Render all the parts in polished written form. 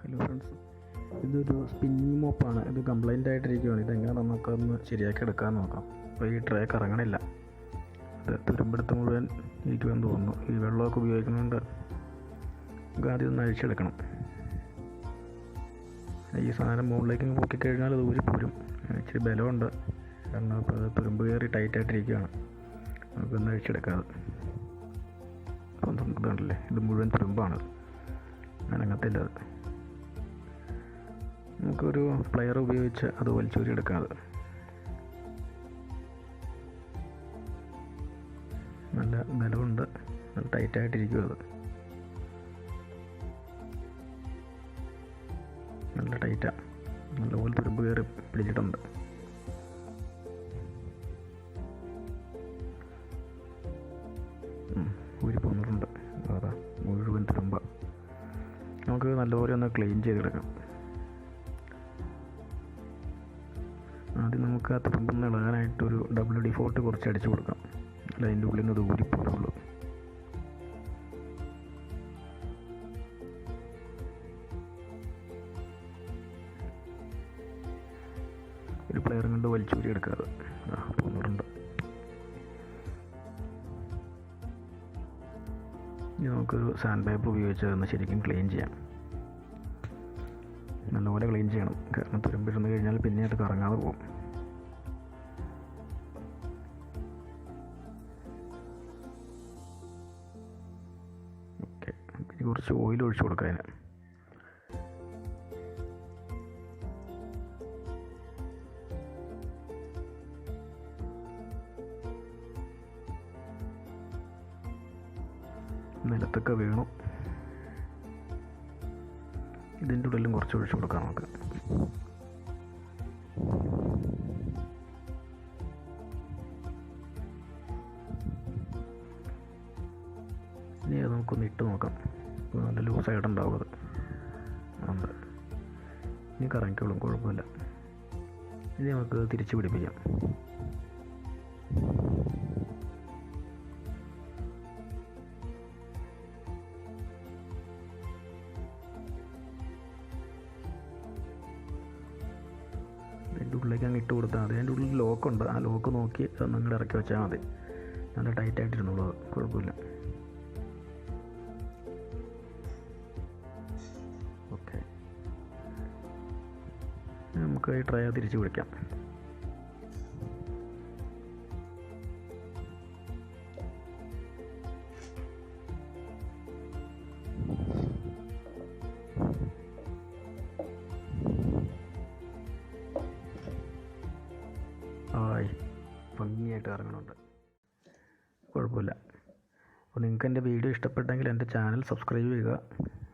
Hello friends, ഇതൊരു spinning മോപ്പാണ്. ഇത് complaint ആയിട്ടിരിക്കുകയാണ്. ഇതെങ്ങനെ നമുക്കൊന്ന് ശരിയാക്കി എടുക്കാൻ നോക്കാം. അപ്പോൾ ഈ ട്രേ കറങ്ങണില്ല. ഇത് തുരുമ്പെടുത്ത് മുഴുവൻ ഇരിക്കുമെന്ന് തോന്നുന്നു. ഈ വെള്ളമൊക്കെ ഉപയോഗിക്കുന്നുണ്ട്. നമുക്ക് ആദ്യം ഒന്ന് അഴിച്ചെടുക്കണം. ഈ സാധനം മുകളിലേക്ക് പൊക്കിക്കഴിഞ്ഞാൽ അത് ഊരിപ്പോരും. ഇച്ചിരി ബലമുണ്ട്, കാരണം ഇപ്പോൾ അത് തുരുമ്പ് കയറി ടൈറ്റായിട്ടിരിക്കുകയാണ്. നമുക്കൊന്ന് അഴിച്ചെടുക്കാതെ. അപ്പം ഇതുണ്ടല്ലേ, ഇത് മുഴുവൻ തുരുമ്പാണ്, അനങ്ങത്തില്ല. അത് നമുക്കൊരു പ്ലെയർ ഉപയോഗിച്ച് അത് വലിച്ചൂരിയെടുക്കാതെ. നല്ല ബലമുണ്ട്, നല്ല ടൈറ്റായിട്ടിരിക്കും. അത് നല്ല ടൈറ്റാണ്, നല്ലപോലെ തുരുമ്പ് കയറി പിടിച്ചിട്ടുണ്ട്. ഊരി പോന്നിട്ടുണ്ട്. അതാ മുഴുവൻ തുരുമ്പ. നമുക്ക് നല്ലപോലെ ഒന്ന് ക്ലീൻ ചെയ്തെടുക്കാം. ആദ്യം നമുക്ക് ആ തുരുമ്പൊന്ന് ഇളകാനായിട്ടൊരു WD-40 കുറച്ച് അടിച്ചു കൊടുക്കാം. അല്ല, അതിൻ്റെ ഉള്ളിൽ നിന്ന് അത് ഊരിപ്പോരുള്ളൂ. ഒരു പ്ലെയർ കൊണ്ട് വലിച്ചൂരി എടുക്കാതെ. പോന്നിട്ടുണ്ട്. ഇനി നമുക്കൊരു സാൻഡ് പേപ്പർ ഉപയോഗിച്ച് ഒന്ന് ശരിക്കും ക്ലീൻ ചെയ്യാം. നല്ലപോലെ ക്ലീൻ ചെയ്യണം, കാരണം തുരുമ്പിരുന്ന് കഴിഞ്ഞാൽ പിന്നെ അത് കറങ്ങാതെ പോകും. ഓക്കെ, ഇനി കുറച്ച് ഓയിൽ ഒഴിച്ചു കൊടുക്കാം അതിന്. നിലത്തൊക്കെ വീണു. ഇതിൻ്റെ ഉള്ളിലും കുറച്ച് ഒഴിച്ചു കൊടുക്കാം നമുക്ക്. ഇനി അത് നമുക്കൊന്ന് ഇട്ട് നോക്കാം. ഇപ്പോൾ നല്ല ലൂസായിട്ടുണ്ടാവും. അത് ഉണ്ട്. ഇനി കറങ്ങിക്കോളും, കുഴപ്പമില്ല. ഇനി നമുക്ക് തിരിച്ച് പിടിപ്പിക്കാം. അതിൻ്റെ ഉള്ളിലേക്ക് അങ്ങ് ഇട്ട് കൊടുത്താൽ മതി. അതിൻ്റെ ഉള്ളിൽ ലോക്കുണ്ട്. ആ ലോക്ക് നോക്കി ഒന്നങ്ങോട്ട് ഇറക്കി വെച്ചാൽ മതി. നല്ല ടൈറ്റായിട്ടിരുന്നുള്ളൂ, അത് കുഴപ്പമില്ല. ഓക്കെ, നമുക്ക് ഈ ട്രേ തിരിച്ച് പിടിക്കാം. ഭംഗിയായിട്ട് ഇറങ്ങുന്നുണ്ട്, കുഴപ്പമില്ല. അപ്പോൾ നിങ്ങൾക്ക് എൻ്റെ വീഡിയോ ഇഷ്ടപ്പെട്ടെങ്കിൽ എൻ്റെ ചാനൽ സബ്സ്ക്രൈബ് ചെയ്യുക,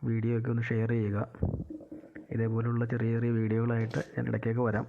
വീഡിയോ ഒക്കെ ഒന്ന് ഷെയർ ചെയ്യുക. ഇതേപോലുള്ള ചെറിയ ചെറിയ വീഡിയോകളായിട്ട് ഞാൻ ഇടയ്ക്കൊക്കെ വരാം.